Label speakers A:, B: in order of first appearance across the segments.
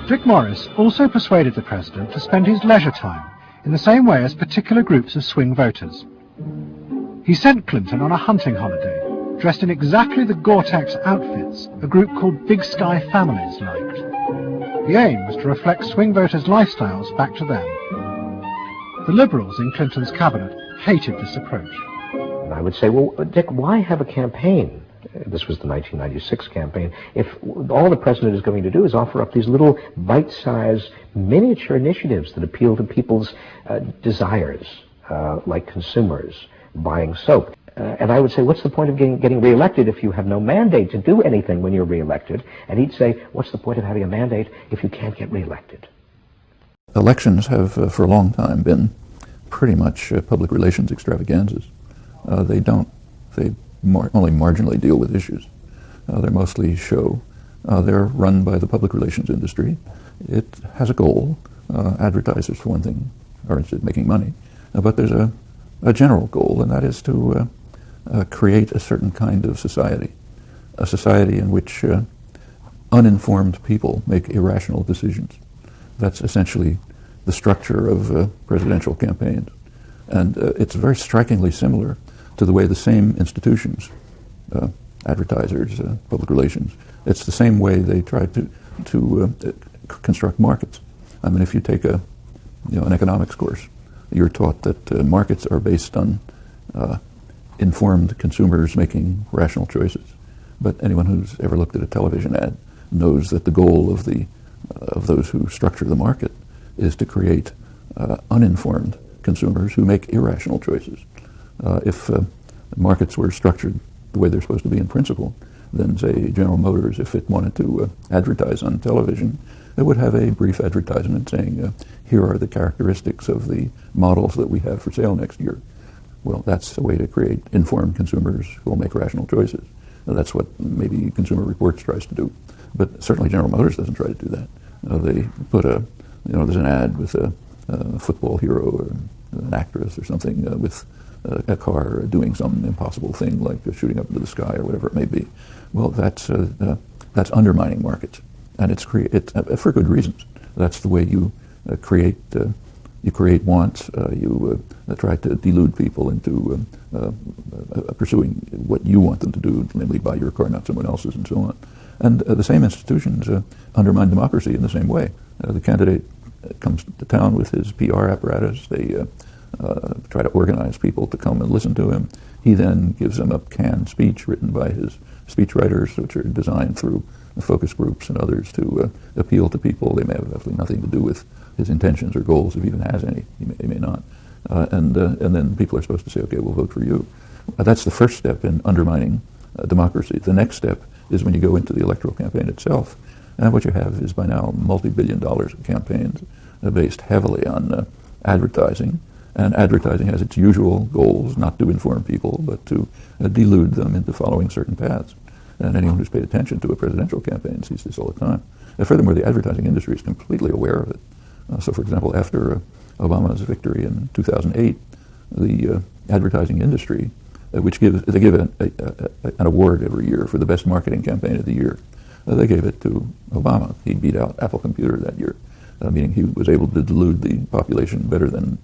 A: Dick Morris also persuaded the president to spend his leisure time in the same way as particular groups of swing voters. He sent Clinton on a hunting holiday, dressed in exactly the Gore-Tex outfits a group called Big Sky Families liked. The aim was to reflect swing voters' lifestyles back to them. The Liberals in Clinton's cabinet hated this approach.
B: And I would say, well, Dick, why have a campaign? This was the 1996 campaign. If all the president is going to do is offer up these little bite-sized miniature initiatives that appeal to people's desires, like consumers, buying soap. And I would say, what's the point of getting reelected if you have no mandate to do anything when you're reelected? And he'd say, what's the point of having a mandate if you can't get reelected?
C: Elections have, for a long time, been pretty much public relations extravaganzas. They only marginally deal with issues. They mostly show. They're run by the public relations industry. It has a goal. Advertisers, for one thing, are interested in making money. But there's a general goal, and that is to create a certain kind of society, a society in which uninformed people make irrational decisions. That's essentially the structure of presidential campaigns. And it's very strikingly similar to the way the same institutions, advertisers, public relations, it's the same way they try to construct markets. I mean, if you take an economics course, you're taught that markets are based on informed consumers making rational choices. But anyone who's ever looked at a television ad knows that the goal of those who structure the market is to create uninformed consumers who make irrational choices. If markets were structured the way they're supposed to be in principle, then say General Motors, if it wanted to advertise on television, it would have a brief advertisement saying, here are the characteristics of the models that we have for sale next year. Well, that's a way to create informed consumers who will make rational choices. That's what maybe Consumer Reports tries to do. But certainly General Motors doesn't try to do that. They put there's an ad with a football hero or an actress or something with a car doing some impossible thing like shooting up into the sky or whatever it may be. Well, that's undermining markets, and it's for good reasons. That's the way you create wants. You try to delude people into pursuing what you want them to do, namely buy your car, not someone else's, and so on. And the same institutions undermine democracy in the same way. The candidate comes to town with his PR apparatus. They try to organize people to come and listen to him. He then gives them a canned speech written by his speechwriters, which are designed through focus groups and others to appeal to people. They may have absolutely nothing to do with his intentions or goals, if he even has any. He may not. And then people are supposed to say, okay, we'll vote for you. That's the first step in undermining democracy. The next step is when you go into the electoral campaign itself. And what you have is by now multi-billion dollars of campaigns based heavily on advertising. And advertising has its usual goals, not to inform people, but to delude them into following certain paths. And anyone who's paid attention to a presidential campaign sees this all the time. And furthermore, the advertising industry is completely aware of it. So, for example, after Obama's victory in 2008, the advertising industry, they give an award every year for the best marketing campaign of the year. They gave it to Obama. He beat out Apple Computer that year, meaning he was able to delude the population better than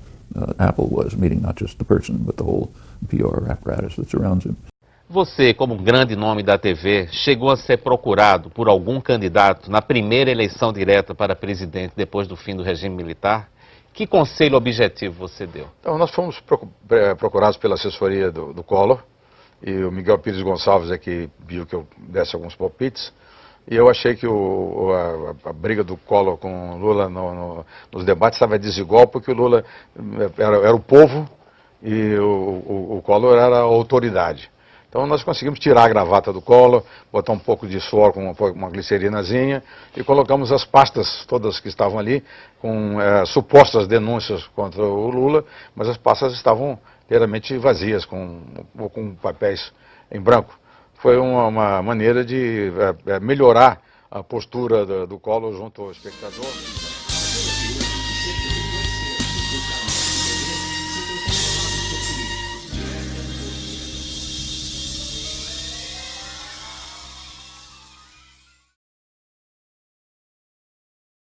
C: Apple was, meaning not just the person, but the whole PR apparatus that surrounds him.
D: Você, como um grande nome da TV, chegou a ser procurado por algum candidato na primeira eleição direta para presidente depois do fim do regime militar? Que conselho objetivo você deu?
E: Então, nós fomos procurados pela assessoria do Collor, e o Miguel Pires Gonçalves é que viu que eu desse alguns palpites, e eu achei que a briga do Collor com o Lula nos debates estava desigual, porque o Lula era o povo e o Collor era a autoridade. Então nós conseguimos tirar a gravata do Collor, botar um pouco de suor com uma glicerinazinha e colocamos as pastas todas que estavam ali com supostas denúncias contra o Lula, mas as pastas estavam inteiramente vazias, com papéis em branco. Foi uma maneira de melhorar a postura do Collor junto ao espectador.